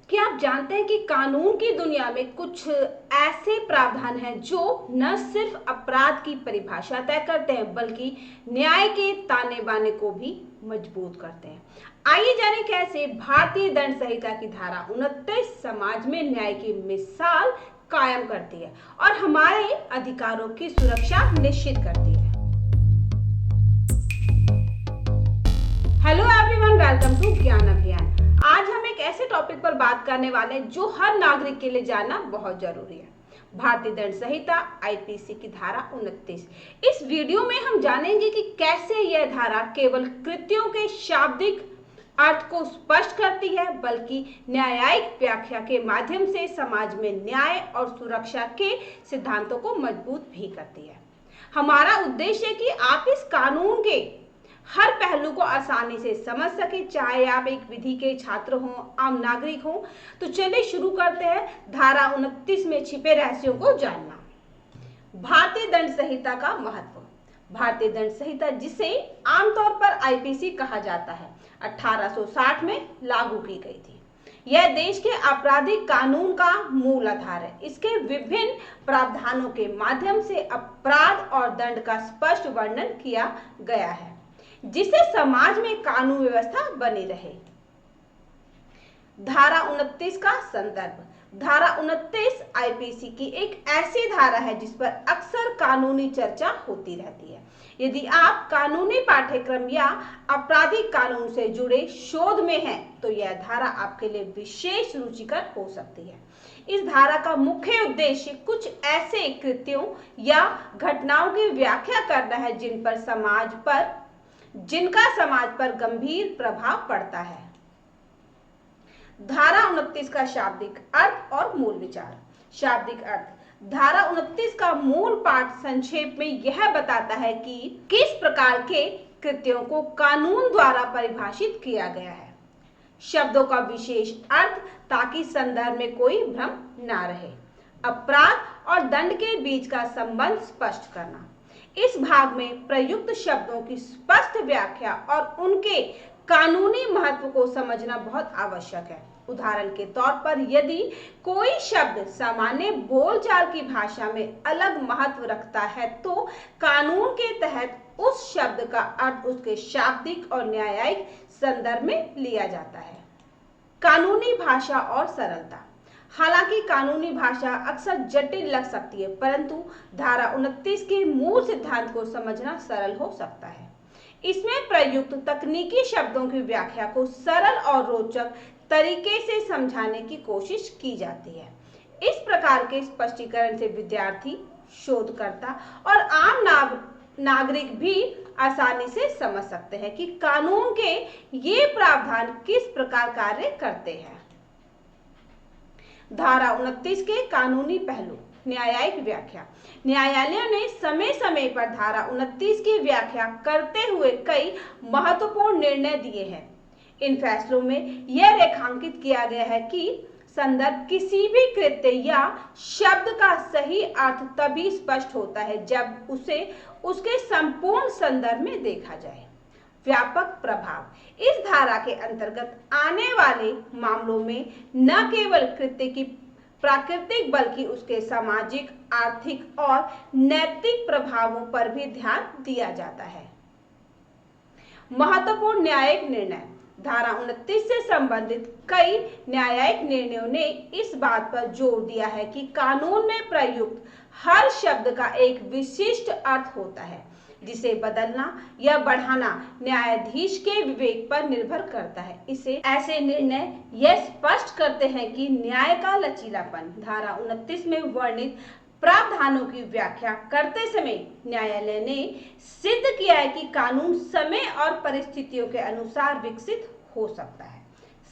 क्या आप जानते हैं कि कानून की दुनिया में कुछ ऐसे प्रावधान हैं जो न सिर्फ अपराध की परिभाषा तय करते हैं बल्कि न्याय के ताने बाने को भी मजबूत करते हैं। आइए जानें कैसे भारतीय दंड संहिता की धारा 29 समाज में न्याय की मिसाल कायम करती है और हमारे अधिकारों की सुरक्षा निश्चित करती है। हेलो एवरीवन, वेलकम टू ज्ञान अभियान। आज हम एक ऐसे टॉपिक पर बात करने वाले हैं जो हर नागरिक के लिए जानना बहुत जरूरी है। भारतीय दंड संहिता आईपीसी की धारा 29। इस वीडियो में हम जानेंगे कि कैसे यह धारा केवल कृत्यों के शाब्दिक अर्थ को स्पष्ट करती है बल्कि न्यायिक व्याख्या के माध्यम से समाज में न्याय और सुरक्षा के सिद्धांतों को मजबूत भी करती है। हमारा उद्देश्य है कि आप इस कानून के हर पहलू को आसानी से समझ सके, चाहे आप एक विधि के छात्र हों, आम नागरिक हों। तो चलिए शुरू करते हैं धारा 29 में छिपे रहस्यों को जानना। भारतीय दंड संहिता का महत्व। भारतीय दंड संहिता, जिसे आमतौर पर आईपीसी कहा जाता है, 1860 में लागू की गई थी। यह देश के आपराधिक कानून का मूल आधार है। इसके विभिन्न प्रावधानों के माध्यम से अपराध और दंड का स्पष्ट वर्णन किया गया है जिससे समाज में कानून व्यवस्था बनी रहे। धारा 29 का संदर्भ। धारा 29 आईपीसी की एक ऐसी धारा है जिस पर अक्सर कानूनी चर्चा होती रहती है। यदि आप कानूनी पाठ्यक्रम या आपराधिक कानून से जुड़े शोध में हैं, तो यह धारा आपके लिए विशेष रुचिकर हो सकती है। इस धारा का मुख्य उद्देश्य कुछ ऐसे कृत्यों या घटनाओं की व्याख्या करना है जिनका समाज पर गंभीर प्रभाव पड़ता है। धारा 29 का शाब्दिक अर्थ और मूल विचार। शाब्दिक अर्थ। धारा 29 का मूल पाठ संक्षेप में यह बताता है कि किस प्रकार के कृत्यों को कानून द्वारा परिभाषित किया गया है। शब्दों का विशेष अर्थ ताकि संदर्भ में कोई भ्रम ना रहे। अपराध और दंड के बीच का संबंध स्पष्ट करना। इस भाग में प्रयुक्त शब्दों की स्पष्ट व्याख्या और उनके कानूनी महत्व को समझना बहुत आवश्यक है। उदाहरण के तौर पर, यदि कोई शब्द सामान्य बोलचाल की भाषा में अलग महत्व रखता है, तो कानून के तहत उस शब्द का अर्थ उसके शाब्दिक और न्यायिक संदर्भ में लिया जाता है। कानूनी भाषा और सरलता। हालांकि कानूनी भाषा अक्सर जटिल लग सकती है, परंतु धारा 29 के मूल सिद्धांत को समझना सरल हो सकता है। इसमें प्रयुक्त तकनीकी शब्दों की व्याख्या को सरल और रोचक तरीके से समझाने की कोशिश की जाती है। इस प्रकार के स्पष्टीकरण से विद्यार्थी, शोधकर्ता और आम नागरिक भी आसानी से समझ सकते हैं कि कानून के ये प्रावधान किस प्रकार कार्य करते हैं। धारा 29 के कानूनी पहलू। न्यायिक व्याख्या। न्यायालयों ने समय समय पर धारा 29 की व्याख्या करते हुए कई महत्वपूर्ण निर्णय दिए हैं। इन फैसलों में यह रेखांकित किया गया है कि संदर्भ किसी भी कृत्य या शब्द का सही अर्थ तभी स्पष्ट होता है जब उसे उसके संपूर्ण संदर्भ में देखा जाए। व्यापक प्रभाव। इस धारा के अंतर्गत आने वाले मामलों में न केवल कृत्य की प्राकृतिक बल्कि उसके सामाजिक, आर्थिक और नैतिक प्रभावों पर भी ध्यान दिया जाता है। महत्वपूर्ण न्यायिक निर्णय। धारा 29 से संबंधित कई न्यायिक निर्णयों ने इस बात पर जोर दिया है कि कानून में प्रयुक्त हर शब्द का एक विशिष्ट अर्थ होता है, जिसे बदलना या बढ़ाना न्यायाधीश के विवेक पर निर्भर करता है। इसे ऐसे निर्णय यह स्पष्ट करते हैं कि न्याय का लचीलापन। धारा 29 में वर्णित प्रावधानों की व्याख्या करते समय न्यायालय ने सिद्ध किया है कि कानून समय और परिस्थितियों के अनुसार विकसित हो सकता है।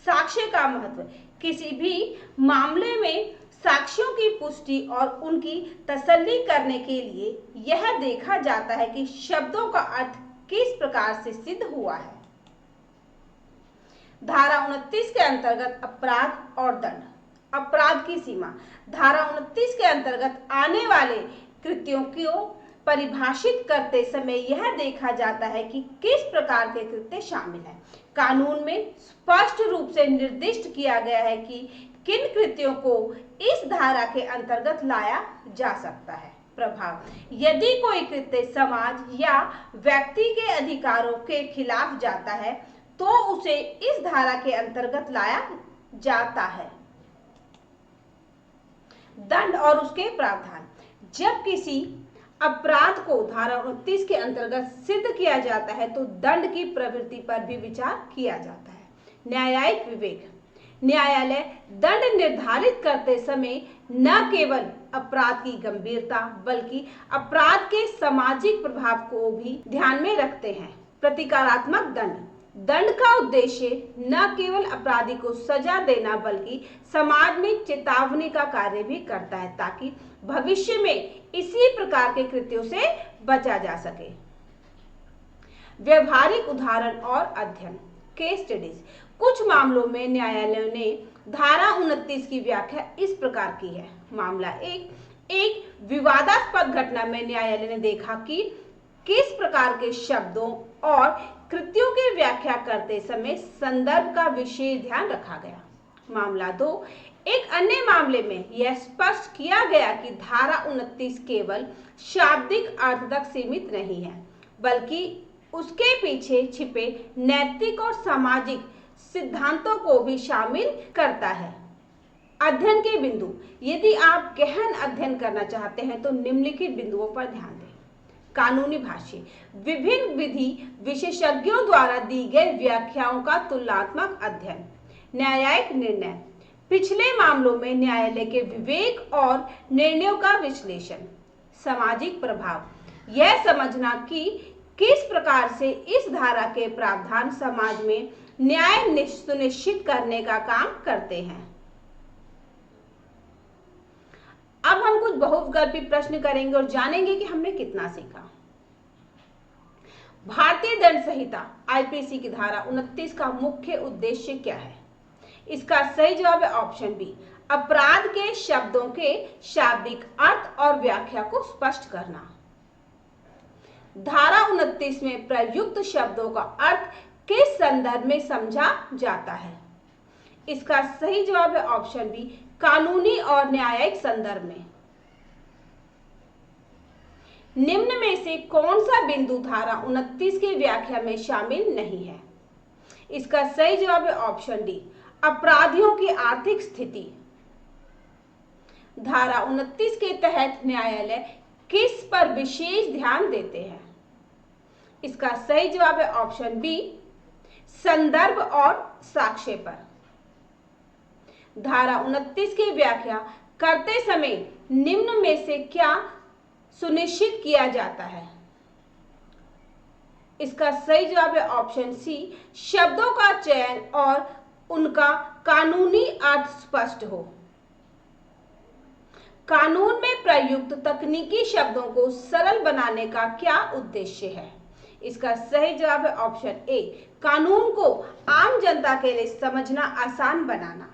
साक्ष्य का महत्व। किसी भी मामले में साक्ष्यों की पुष्टि और उनकी तसल्ली करने के लिए यह देखा जाता है कि शब्दों का अर्थ किस प्रकार से सिद्ध हुआ है। धारा 29 के अंतर्गत अपराध और दंड। अपराध की सीमा। धारा 29 के अंतर्गत आने वाले कृत्यों को परिभाषित करते समय यह देखा जाता है कि किस प्रकार के कृत्य शामिल हैं। कानून में स्पष्ट रूप से निर्दिष्ट किया गया है कि किन कृत्यों को इस धारा के अंतर्गत लाया जा सकता है। प्रभाव: यदि कोई कृत्य समाज या व्यक्ति के अधिकारों के खिलाफ जाता है तो उसे इस धारा के अंतर्गत लाया जाता है। दंड और उसके प्रावधान: जब किसी अपराध को धारा 29 के अंतर्गत सिद्ध किया जाता है तो दंड की प्रवृत्ति पर भी विचार किया जाता है। न्यायिक विवेक: न्यायालय दंड निर्धारित करते समय न केवल अपराध की गंभीरता बल्कि अपराध के सामाजिक प्रभाव को भी ध्यान में रखते हैं। प्रतिकारात्मक दंड: दंड का उद्देश्य न केवल अपराधी को सजा देना बल्कि समाज में चेतावनी का कार्य भी करता है ताकि भविष्य में इसी प्रकार के कृत्यों से बचा जा सके। व्यवहारिक उदाहरण और अध्ययन: केस स्टडीज: कुछ मामलों में न्यायालयों ने धारा 29 की व्याख्या इस प्रकार की है। मामला एक विवादास्पद घटना में न्यायालय ने देखा कि किस प्रकार के शब्दों और कृत्यों की व्याख्या करते समय संदर्भ का विशेष ध्यान रखा गया। मामला 2: एक अन्य मामले में यह स्पष्ट किया गया कि धारा 29 केवल शाब्दिक अर्थ तक सीमित नहीं है बल्कि उसके पीछे छिपे नैतिक और सामाजिक सिद्धांतों को भी शामिल करता है। अध्ययन के बिंदु: यदि आप गहन अध्ययन करना चाहते हैं तो निम्नलिखित बिंदुओं पर ध्यान दें। कानूनी भाष्य: विभिन्न विधि विशेषज्ञों द्वारा दी गई व्याख्याओं का तुलनात्मक अध्ययन। न्यायिक निर्णय: पिछले मामलों में न्यायालय के विवेक और निर्णयों का विश्लेषण। सामाजिक प्रभाव: यह समझना कि किस प्रकार से इस धारा के प्रावधान समाज में न्याय सुनिश्चित करने का काम करते हैं। अब हम कुछ बहुविकल्पी प्रश्न करेंगे और जानेंगे कि हमने कितना सीखा। भारतीय दंड संहिता आईपीसी की धारा 29 का मुख्य उद्देश्य क्या है? इसका सही जवाब है ऑप्शन बी, अपराध के शब्दों के शाब्दिक अर्थ और व्याख्या को स्पष्ट करना। धारा 29 में प्रयुक्त शब्दों का अर्थ किस संदर्भ में समझा जाता है? इसका सही जवाब है ऑप्शन बी, कानूनी और न्यायिक संदर्भ में। निम्न में से कौन सा बिंदु धारा 29 की व्याख्या में शामिल नहीं है? इसका सही जवाब है ऑप्शन डी, अपराधियों की आर्थिक स्थिति। धारा 29 के तहत न्यायालय किस पर विशेष ध्यान देते हैं? इसका सही जवाब है ऑप्शन बी, संदर्भ और साक्ष्य पर। धारा 29 की व्याख्या करते समय निम्न में से क्या सुनिश्चित किया जाता है? इसका सही जवाब है ऑप्शन सी, शब्दों का चयन और उनका कानूनी अर्थ स्पष्ट हो। कानून में प्रयुक्त तकनीकी शब्दों को सरल बनाने का क्या उद्देश्य है? इसका सही जवाब है ऑप्शन ए, कानून को आम जनता के लिए समझना आसान बनाना।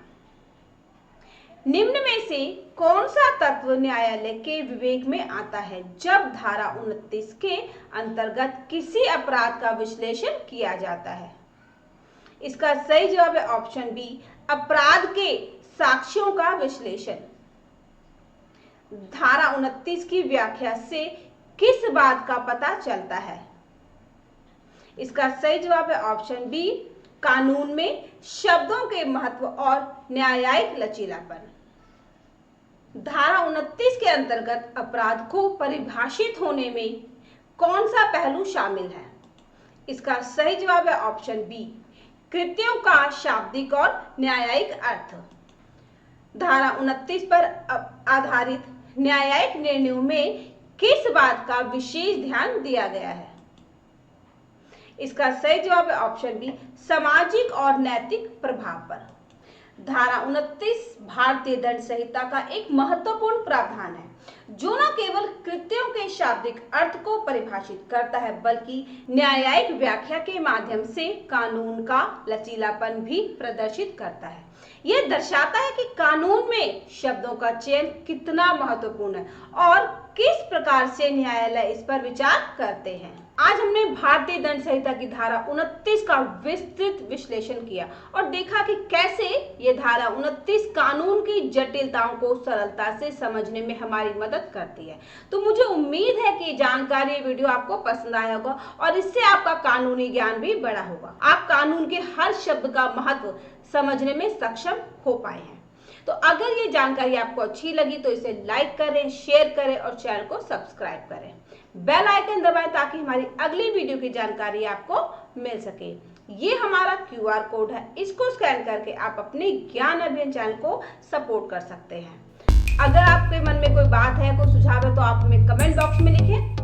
निम्न में से कौन सा तत्व न्यायालय के विवेक में आता है जब धारा 29 के अंतर्गत किसी अपराध का विश्लेषण किया जाता है? इसका सही जवाब है ऑप्शन बी, अपराध के साक्ष्यों का विश्लेषण। धारा 29 की व्याख्या से किस बात का पता चलता है? इसका सही जवाब है ऑप्शन बी, कानून में शब्दों के महत्व और न्यायिक लचीलापन। धारा 29 के अंतर्गत अपराध को परिभाषित होने में कौन सा पहलू शामिल है? इसका सही जवाब है ऑप्शन बी, कृत्यों का शाब्दिक और न्यायिक अर्थ। धारा 29 पर आधारित न्यायिक निर्णयों में किस बात का विशेष ध्यान दिया गया है? इसका सही जवाब है ऑप्शन बी, सामाजिक और नैतिक प्रभाव पर। धारा 29 भारतीय दंड संहिता का एक महत्वपूर्ण प्रावधान है जो न केवल कृत्यों के शाब्दिक अर्थ को परिभाषित करता है बल्कि न्यायिक व्याख्या के माध्यम से कानून का लचीलापन भी प्रदर्शित करता है। यह दर्शाता है कि कानून में शब्दों का चयन कितना महत्वपूर्ण है और किस प्रकार से न्यायालय इस पर विचार करते हैं। आज हमने भारतीय दंड संहिता की धारा 29 का विस्तृत विश्लेषण किया और देखा कि कैसे ये धारा 29 कानून की जटिलताओं को सरलता से समझने में हमारी मदद करती है। तो मुझे उम्मीद है कि जानकारी वीडियो आपको पसंद आया होगा और इससे आपका कानूनी ज्ञान भी बढ़ा होगा। आप कानून के हर शब्द का महत्व समझने में सक्षम हो पाए हैं। तो अगर ये जानकारी आपको अच्छी लगी तो इसे लाइक करें, शेयर करें और चैनल को सब्सक्राइब करें। बेल आइकन दबाएं ताकि हमारी अगली वीडियो की जानकारी आपको मिल सके। ये हमारा QR कोड है, इसको स्कैन करके आप अपने ज्ञान अभियान चैनल को सपोर्ट कर सकते हैं। अगर आपके मन में कोई बात है, कोई सुझाव है तो आप हमें कमेंट बॉक्स में लिखें।